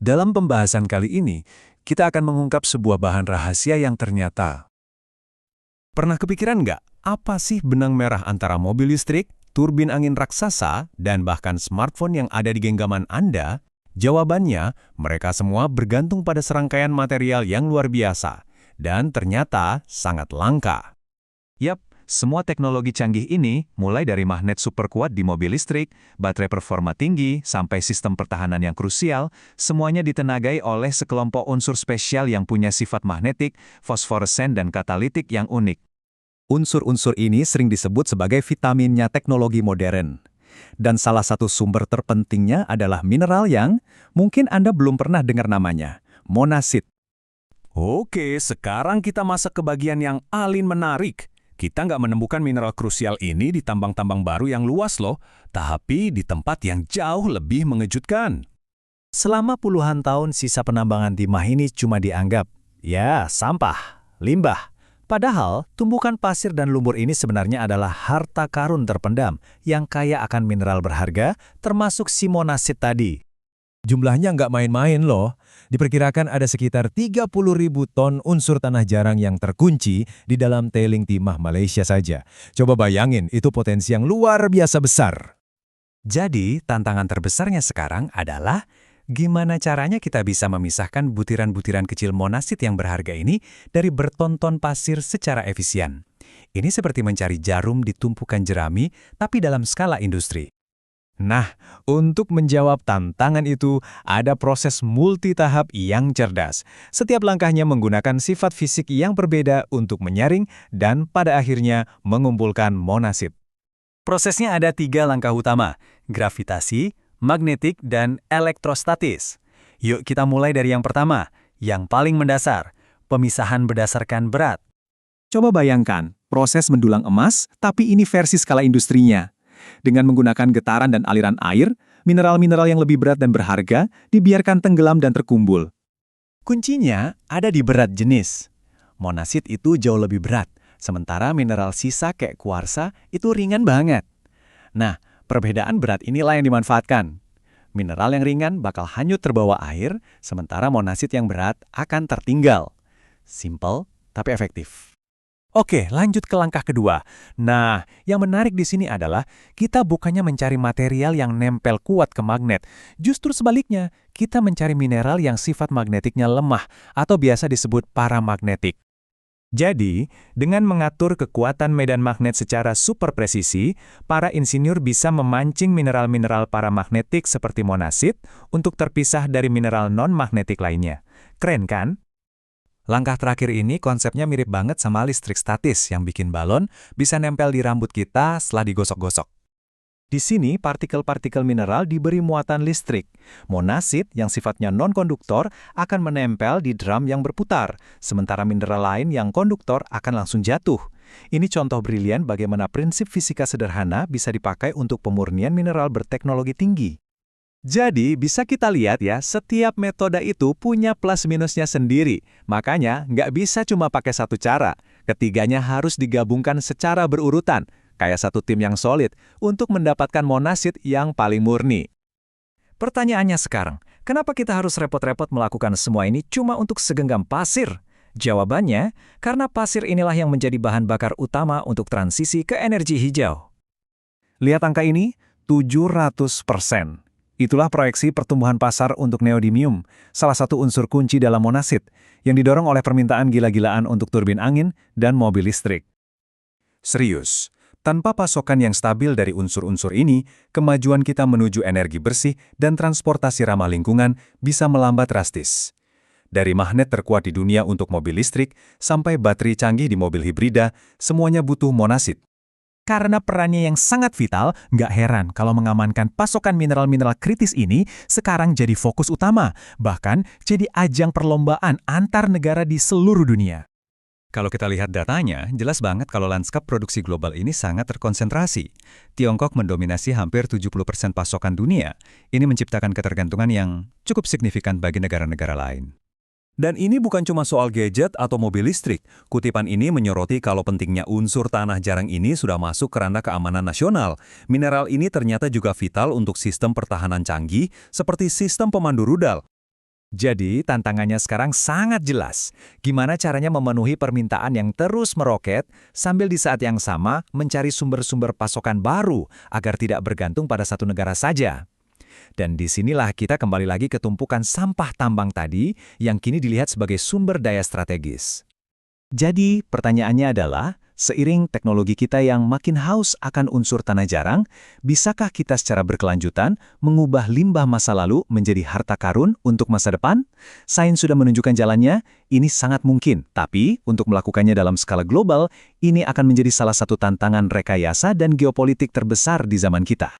Dalam pembahasan kali ini, kita akan mengungkap sebuah bahan rahasia yang ternyata. Pernah kepikiran nggak, apa sih benang merah antara mobil listrik, turbin angin raksasa, dan bahkan smartphone yang ada di genggaman Anda? Jawabannya, mereka semua bergantung pada serangkaian material yang luar biasa, dan ternyata sangat langka. Yap, semua teknologi canggih ini, mulai dari magnet super kuat di mobil listrik, baterai performa tinggi, sampai sistem pertahanan yang krusial, semuanya ditenagai oleh sekelompok unsur spesial yang punya sifat magnetik, fosforesen dan katalitik yang unik. Unsur-unsur ini sering disebut sebagai vitaminnya teknologi modern. Dan salah satu sumber terpentingnya adalah mineral yang mungkin Anda belum pernah dengar namanya, monasit. Oke, sekarang kita masuk ke bagian yang paling menarik. Kita nggak menemukan mineral krusial ini di tambang-tambang baru yang luas loh, tapi di tempat yang jauh lebih mengejutkan. Selama puluhan tahun sisa penambangan timah ini cuma dianggap, ya, sampah, limbah. Padahal, tumbukan pasir dan lumpur ini sebenarnya adalah harta karun terpendam yang kaya akan mineral berharga, termasuk si monasit tadi. Jumlahnya nggak main-main loh. Diperkirakan ada sekitar 30.000 ton unsur tanah jarang yang terkunci di dalam tailing timah Malaysia saja. Coba bayangin, itu potensi yang luar biasa besar. Jadi, tantangan terbesarnya sekarang adalah gimana caranya kita bisa memisahkan butiran-butiran kecil monasit yang berharga ini dari bertonton pasir secara efisien. Ini seperti mencari jarum di tumpukan jerami, tapi dalam skala industri. Nah, untuk menjawab tantangan itu, ada proses multitahap yang cerdas. Setiap langkahnya menggunakan sifat fisik yang berbeda untuk menyaring dan pada akhirnya mengumpulkan monasit. Prosesnya ada 3 langkah utama, gravitasi, magnetik, dan elektrostatis. Yuk kita mulai dari yang pertama, yang paling mendasar, pemisahan berdasarkan berat. Coba bayangkan, proses mendulang emas, tapi ini versi skala industrinya. Dengan menggunakan getaran dan aliran air, mineral-mineral yang lebih berat dan berharga dibiarkan tenggelam dan terkumpul. Kuncinya ada di berat jenis. Monasit itu jauh lebih berat, sementara mineral sisa kayak kuarsa itu ringan banget. Nah, perbedaan berat inilah yang dimanfaatkan. Mineral yang ringan bakal hanyut terbawa air, sementara monasit yang berat akan tertinggal. Simple, tapi efektif. Oke, lanjut ke langkah kedua. Nah, yang menarik di sini adalah kita bukannya mencari material yang nempel kuat ke magnet. Justru sebaliknya, kita mencari mineral yang sifat magnetiknya lemah atau biasa disebut paramagnetik. Jadi, dengan mengatur kekuatan medan magnet secara super presisi, para insinyur bisa memancing mineral-mineral paramagnetik seperti monasit untuk terpisah dari mineral non-magnetik lainnya. Keren kan? Langkah terakhir ini konsepnya mirip banget sama listrik statis yang bikin balon bisa nempel di rambut kita setelah digosok-gosok. Di sini, partikel-partikel mineral diberi muatan listrik. Monasit yang sifatnya non-konduktor akan menempel di drum yang berputar, sementara mineral lain yang konduktor akan langsung jatuh. Ini contoh brilian bagaimana prinsip fisika sederhana bisa dipakai untuk pemurnian mineral berteknologi tinggi. Jadi, bisa kita lihat ya, setiap metode itu punya plus minusnya sendiri. Makanya, nggak bisa cuma pakai satu cara. Ketiganya harus digabungkan secara berurutan, kayak satu tim yang solid, untuk mendapatkan monasit yang paling murni. Pertanyaannya sekarang, kenapa kita harus repot-repot melakukan semua ini cuma untuk segenggam pasir? Jawabannya, karena pasir inilah yang menjadi bahan bakar utama untuk transisi ke energi hijau. Lihat angka ini, 700%. Itulah proyeksi pertumbuhan pasar untuk neodymium, salah satu unsur kunci dalam monasit, yang didorong oleh permintaan gila-gilaan untuk turbin angin dan mobil listrik. Serius, tanpa pasokan yang stabil dari unsur-unsur ini, kemajuan kita menuju energi bersih dan transportasi ramah lingkungan bisa melambat drastis. Dari magnet terkuat di dunia untuk mobil listrik, sampai baterai canggih di mobil hibrida, semuanya butuh monasit. Karena perannya yang sangat vital, nggak heran kalau mengamankan pasokan mineral-mineral kritis ini sekarang jadi fokus utama, bahkan jadi ajang perlombaan antar negara di seluruh dunia. Kalau kita lihat datanya, jelas banget kalau lanskap produksi global ini sangat terkonsentrasi. Tiongkok mendominasi hampir 70% pasokan dunia. Ini menciptakan ketergantungan yang cukup signifikan bagi negara-negara lain. Dan ini bukan cuma soal gadget atau mobil listrik. Kutipan ini menyoroti kalau pentingnya unsur tanah jarang ini sudah masuk ke ranah keamanan nasional. Mineral ini ternyata juga vital untuk sistem pertahanan canggih seperti sistem pemandu rudal. Jadi, tantangannya sekarang sangat jelas. Gimana caranya memenuhi permintaan yang terus meroket, sambil di saat yang sama mencari sumber-sumber pasokan baru agar tidak bergantung pada satu negara saja. Dan disinilah kita kembali lagi ke tumpukan sampah tambang tadi yang kini dilihat sebagai sumber daya strategis. Jadi, pertanyaannya adalah, seiring teknologi kita yang makin haus akan unsur tanah jarang, bisakah kita secara berkelanjutan mengubah limbah masa lalu menjadi harta karun untuk masa depan? Sains sudah menunjukkan jalannya, ini sangat mungkin. Tapi, untuk melakukannya dalam skala global, ini akan menjadi salah satu tantangan rekayasa dan geopolitik terbesar di zaman kita.